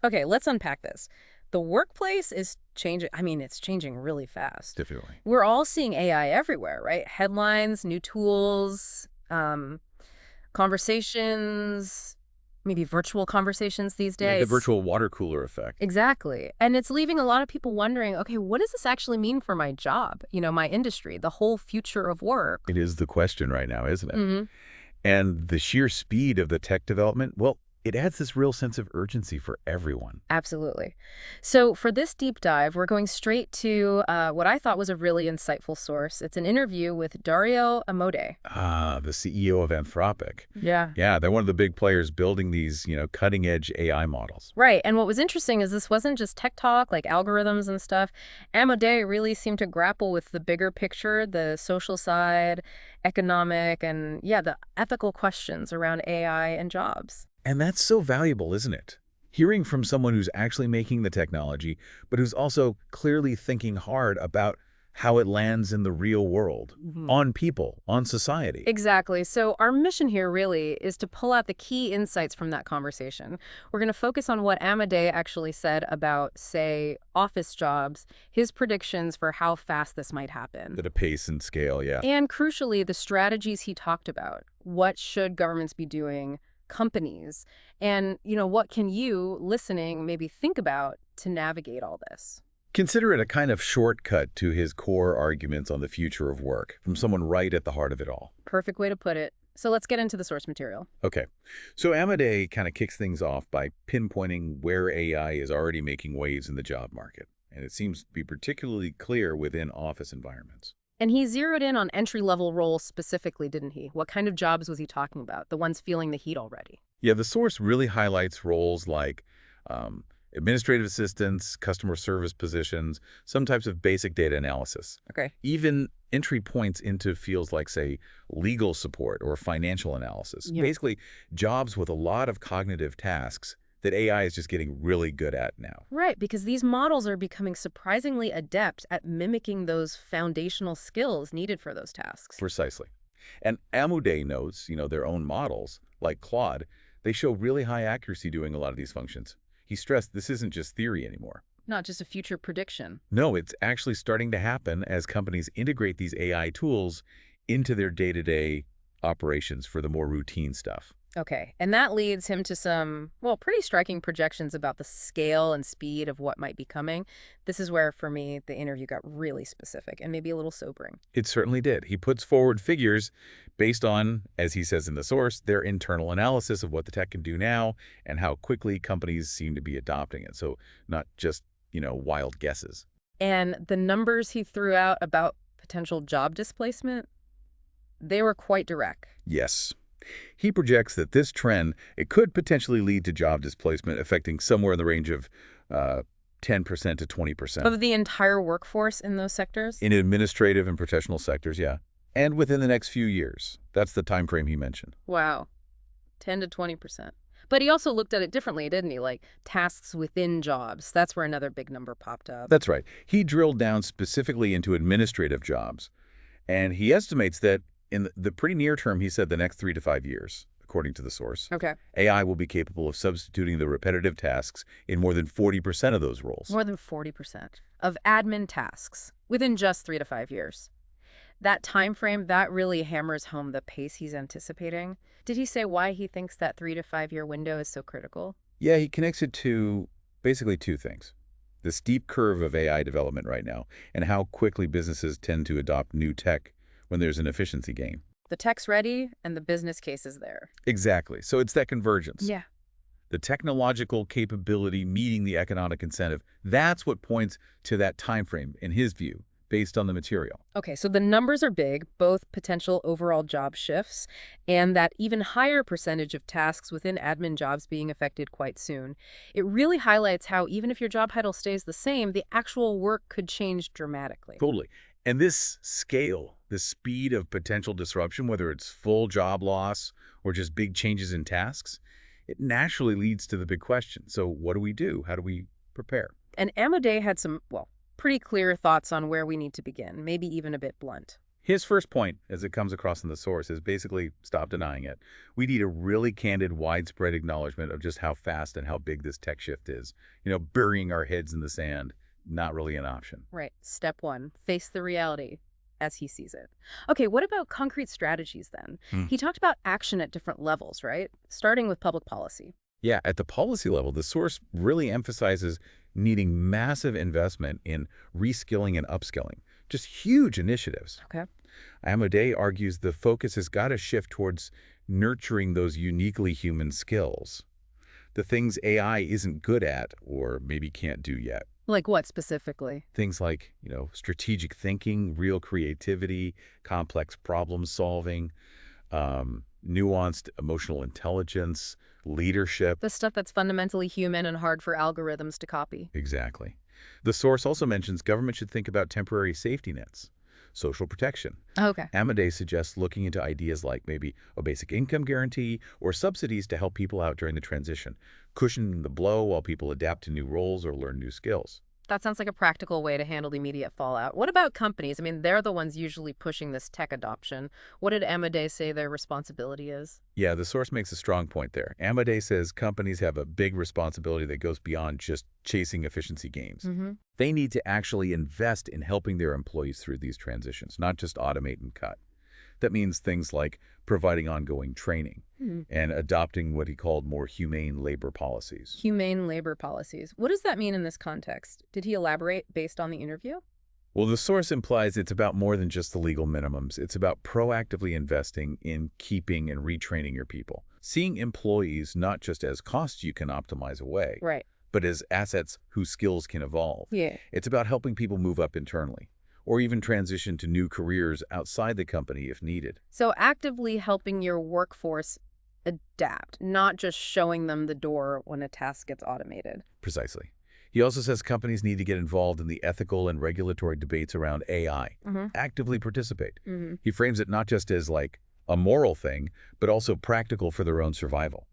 Okay, let's unpack this. The workplace is changing. I mean, it's changing really fast. Definitely. We're all seeing AI everywhere, right? Headlines, new tools, conversations, maybe virtual conversations these Yeah, the days. virtual water cooler effect. Exactly. And it's leaving a lot of people wondering, okay, what does this actually mean for my job, my industry, the whole future of work? It is the question right now, isn't it? Hmm. And the sheer speed of the tech development, well, it adds this real sense of urgency for everyone. Absolutely. So for this deep dive, we're going straight to what I thought was a really insightful source. It's an interview with Dario Amodei. Ah, the CEO of Anthropic. Yeah. Yeah, they're one of the big players building these, cutting-edge AI models. Right. And what was interesting is this wasn't just tech talk, like algorithms and stuff. Amodei really seemed to grapple with the bigger picture, the social side, economic, and yeah, the ethical questions around AI and jobs. And that's so valuable, isn't it? Hearing from someone who's actually making the technology, but who's also clearly thinking hard about how it lands in the real world, Mhm. on people, on society. Exactly. So our mission here really is to pull out the key insights from that conversation. We're going to focus on what Amodei actually said about, say, office jobs, his predictions for how fast this might happen. At a pace and scale, yeah. And crucially, the strategies he talked about. What should governments be doing? Companies? And, what can you, listening, maybe think about to navigate all this? Consider it a kind of shortcut to his core arguments on the future of work, from someone right at the heart of it all. Perfect way to put it. So let's get into the source material. Okay, so Amadei kind of kicks things off by pinpointing where AI is already making waves in the job market, and it seems to be particularly clear within office environments. And he zeroed in on entry-level roles specifically, didn't he? What kind of jobs was he talking about? The ones feeling the heat already. Yeah, the source really highlights roles like um, administrative assistants, customer service positions, some types of basic data analysis, Okay. even entry points into fields like, say, legal support or financial analysis. Yeah. Basically, jobs with a lot of cognitive tasks that AI is just getting really good at now. Right, because these models are becoming surprisingly adept at mimicking those foundational skills needed for those tasks. Precisely. And Amuday notes, their own models, like Claude, they show really high accuracy doing a lot of these functions. He stressed this isn't just theory anymore. Not just a future prediction. No, it's actually starting to happen as companies integrate these AI tools into their day-to-day operations for the more routine stuff. Okay, and that leads him to some, well, pretty striking projections about the scale and speed of what might be coming. This is where, for me, the interview got really specific and maybe a little sobering. It certainly did. He puts forward figures based on, as he says in the source, their internal analysis of what the tech can do now and how quickly companies seem to be adopting it. So not just, wild guesses. And the numbers he threw out about potential job displacement, they were quite direct. Yes. He projects that this trend, it could potentially lead to job displacement affecting somewhere in the range of 10% to 20%. Of the entire workforce in those sectors? In administrative and professional sectors, yeah. And within the next few years. That's the time frame he mentioned. Wow, 10 to 20%. But he also looked at it differently, didn't he? Like tasks within jobs. That's where another big number popped up. That's right. He drilled down specifically into administrative jobs. And he estimates that in the pretty near term, he said the next 3 to 5 years, according to the source, Okay. AI will be capable of substituting the repetitive tasks in more than 40% of those roles. More than 40% of admin tasks within just 3 to 5 years. That time frame, that really hammers home the pace he's anticipating. Did he say why he thinks that 3 to 5 year window is so critical? Yeah, he connects it to basically two things. The steep curve of AI development right now and how quickly businesses tend to adopt new tech when there's an efficiency gain. The tech's ready and the business case is there. Exactly. So it's that convergence. Yeah. The technological capability meeting the economic incentive. That's what points to that time frame, in his view, based on the material. Okay, so the numbers are big, both potential overall job shifts and that even higher percentage of tasks within admin jobs being affected quite soon. It really highlights how even if your job title stays the same, the actual work could change dramatically. Totally. And this scale, the speed of potential disruption, whether it's full job loss or just big changes in tasks, it naturally leads to the big question. So what do we do? How do we prepare? And Amodei had some, well, pretty clear thoughts on where we need to begin, maybe even a bit blunt. His first point, as it comes across in the source, is basically stop denying it. We need a really candid, widespread acknowledgement of just how fast and how big this tech shift is. Burying our heads in the sand, not really an option. Right. Step one, face the reality as he sees it. Okay, what about concrete strategies then? Hmm. He talked about action at different levels, right? Starting with public policy. Yeah, at the policy level, the source really emphasizes needing massive investment in reskilling and upskilling. Just huge initiatives. Okay. Amodei argues the focus has got to shift towards nurturing those uniquely human skills, the things AI isn't good at or maybe can't do yet. Like what specifically? Things like, strategic thinking, real creativity, complex problem solving, nuanced emotional intelligence, leadership. The stuff that's fundamentally human and hard for algorithms to copy. Exactly. The source also mentions government should think about temporary safety nets, social protection. Okay. Amodei suggests looking into ideas like maybe a basic income guarantee or subsidies to help people out during the transition, cushioning the blow while people adapt to new roles or learn new skills. That sounds like a practical way to handle the immediate fallout. What about companies? I mean, they're the ones usually pushing this tech adoption. What did Amodei say their responsibility is? Yeah, the source makes a strong point there. Amodei says companies have a big responsibility that goes beyond just chasing efficiency gains. Mm-hmm. They need to actually invest in helping their employees through these transitions, not just automate and cut. That means things like providing ongoing training and adopting what he called more humane labor policies. Humane labor policies. What does that mean in this context? Did he elaborate based on the interview? Well, the source implies it's about more than just the legal minimums. It's about proactively investing in keeping and retraining your people. Seeing employees not just as costs you can optimize away, Right. but as assets whose skills can evolve. Yeah. It's about helping people move up internally, or even transition to new careers outside the company if needed. So actively helping your workforce adapt, not just showing them the door when a task gets automated. Precisely. He also says companies need to get involved in the ethical and regulatory debates around AI. Actively participate. He frames it not just as like a moral thing, but also practical for their own survival.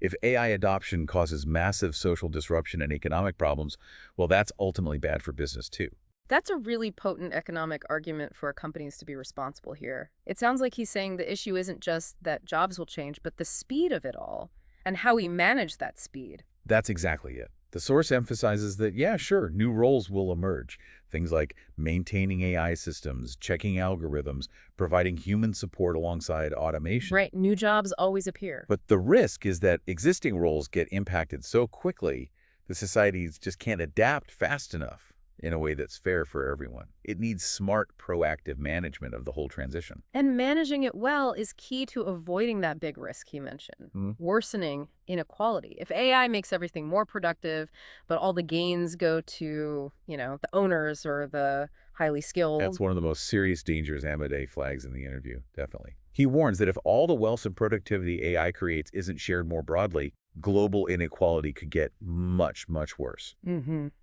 If AI adoption causes massive social disruption and economic problems, well, that's ultimately bad for business too. That's a really potent economic argument for companies to be responsible here. It sounds like he's saying the issue isn't just that jobs will change, but the speed of it all and how we manage that speed. That's exactly it. The source emphasizes that, yeah, sure, new roles will emerge. Things like maintaining AI systems, checking algorithms, providing human support alongside automation. Right, new jobs always appear. But the risk is that existing roles get impacted so quickly, the societies just can't adapt fast enough in a way that's fair for everyone. It needs smart, proactive management of the whole transition. And managing it well is key to avoiding that big risk he mentioned, worsening inequality. If AI makes everything more productive, but all the gains go to, the owners or the highly skilled. That's one of the most serious dangers Amodei flags in the interview, definitely. He warns that if all the wealth and productivity AI creates isn't shared more broadly, global inequality could get much, much worse.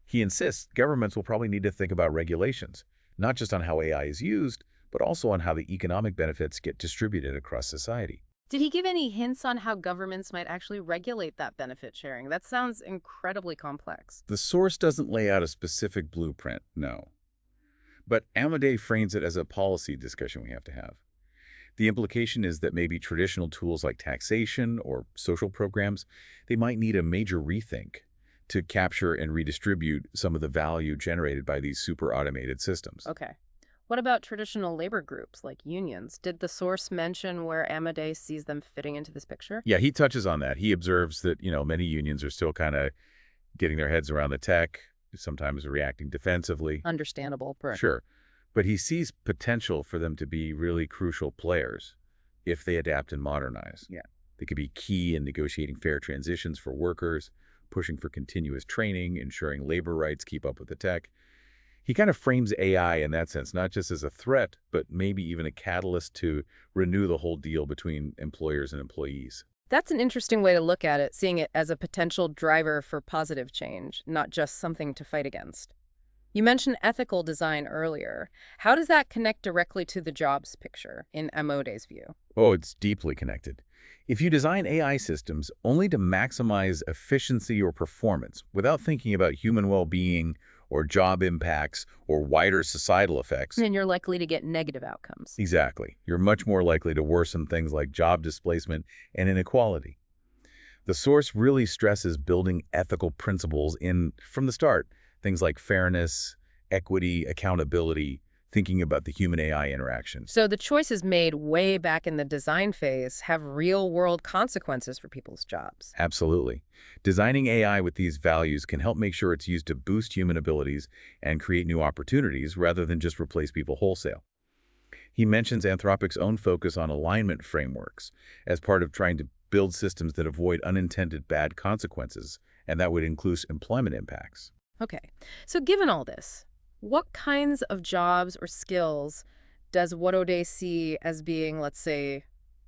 He insists governments will probably need to think about regulations, not just on how AI is used, but also on how the economic benefits get distributed across society. Did he give any hints on how governments might actually regulate that benefit sharing? That sounds incredibly complex. The source doesn't lay out a specific blueprint, no. But Amodei frames it as a policy discussion we have to have. The implication is that maybe traditional tools like taxation or social programs, they might need a major rethink to capture and redistribute some of the value generated by these super automated systems. Okay. What about traditional labor groups like unions? Did the source mention where Amodei sees them fitting into this picture? Yeah, he touches on that. He observes that, many unions are still kind of getting their heads around the tech, sometimes reacting defensively. Understandable. Sure. But he sees potential for them to be really crucial players if they adapt and modernize. Yeah. They could be key in negotiating fair transitions for workers, pushing for continuous training, ensuring labor rights keep up with the tech. He kind of frames AI in that sense, not just as a threat, but maybe even a catalyst to renew the whole deal between employers and employees. That's an interesting way to look at it, seeing it as a potential driver for positive change, not just something to fight against. You mentioned ethical design earlier. How does that connect directly to the jobs picture in Amodei's view? Oh, it's deeply connected. If you design AI systems only to maximize efficiency or performance without thinking about human well-being or job impacts or wider societal effects. And you're likely to get negative outcomes. Exactly. You're much more likely to worsen things like job displacement and inequality. The source really stresses building ethical principles in from the start, things like fairness, equity, accountability, thinking about the human-AI interaction. So the choices made way back in the design phase have real-world consequences for people's jobs. Absolutely. Designing AI with these values can help make sure it's used to boost human abilities and create new opportunities rather than just replace people wholesale. He mentions Anthropic's own focus on alignment frameworks as part of trying to build systems that avoid unintended bad consequences, and that would include employment impacts. Okay, so given all this, what kinds of jobs or skills does Amodei see as being, let's say,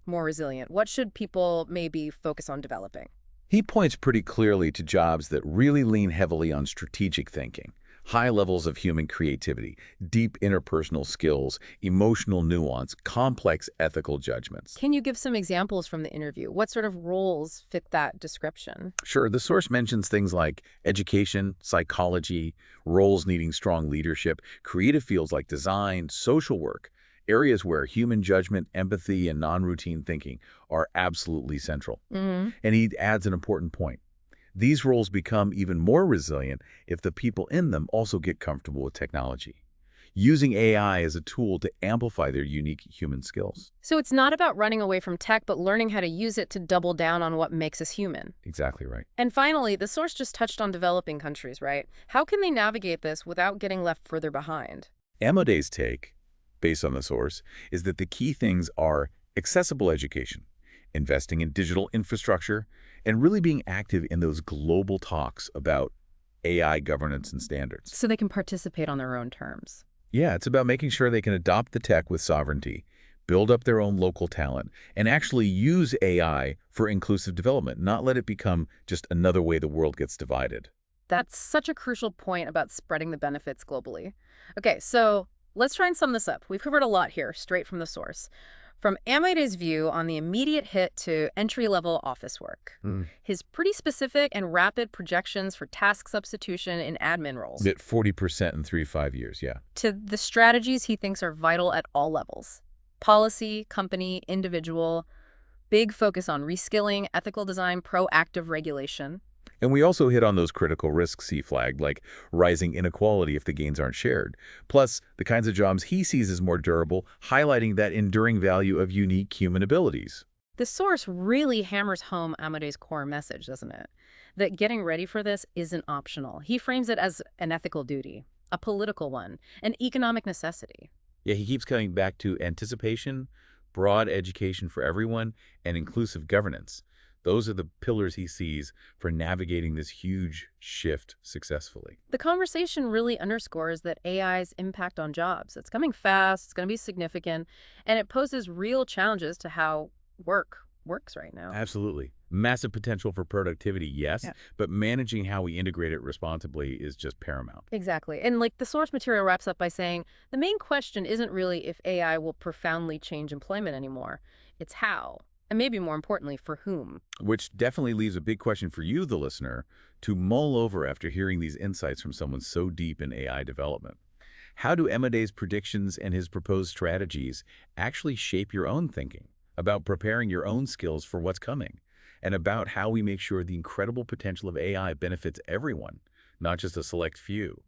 more resilient? What should people maybe focus on developing? He points pretty clearly to jobs that really lean heavily on strategic thinking, high levels of human creativity, deep interpersonal skills, emotional nuance, complex ethical judgments. Can you give some examples from the interview? What sort of roles fit that description? Sure, the source mentions things like education, psychology, roles needing strong leadership, creative fields like design, social work, areas where human judgment, empathy, and non-routine thinking are absolutely central. Hmm. And he adds an important point. These roles become even more resilient if the people in them also get comfortable with technology, using AI as a tool to amplify their unique human skills. So it's not about running away from tech, but learning how to use it to double down on what makes us human. Exactly right. And finally, the source just touched on developing countries, right? How can they navigate this without getting left further behind? Amodei's take, based on the source, is that the key things are accessible education, investing in digital infrastructure, and really being active in those global talks about AI governance and standards. So they can participate on their own terms. Yeah, it's about making sure they can adopt the tech with sovereignty, build up their own local talent, and actually use AI for inclusive development, not let it become just another way the world gets divided. That's such a crucial point about spreading the benefits globally. Okay, so let's try and sum this up. We've covered a lot here, straight from the source. From Amodei's view on the immediate hit to entry-level office work, his pretty specific and rapid projections for task substitution in admin roles, At 40% in 3 to 5 years, yeah. to the strategies he thinks are vital at all levels: policy, company, individual, big focus on reskilling, ethical design, proactive regulation. And we also hit on those critical risks he flagged, like rising inequality if the gains aren't shared. Plus, the kinds of jobs he sees as more durable, highlighting that enduring value of unique human abilities. The source really hammers home Amodei's core message, doesn't it? That getting ready for this isn't optional. He frames it as an ethical duty, a political one, an economic necessity. Yeah, he keeps coming back to anticipation, broad education for everyone, and inclusive governance. Those are the pillars he sees for navigating this huge shift successfully. The conversation really underscores that AI's impact on jobs. It's coming fast, it's going to be significant, and it poses real challenges to how work works right now. Absolutely. Massive potential for productivity, yes, Yeah. but managing how we integrate it responsibly is just paramount. Exactly. And like the source material wraps up by saying, the main question isn't really if AI will profoundly change employment anymore. It's how. And maybe more importantly, for whom. Which definitely leaves a big question for you, the listener, to mull over after hearing these insights from someone so deep in AI development. How do Amodei's predictions and his proposed strategies actually shape your own thinking about preparing your own skills for what's coming, and about how we make sure the incredible potential of AI benefits everyone, not just a select few?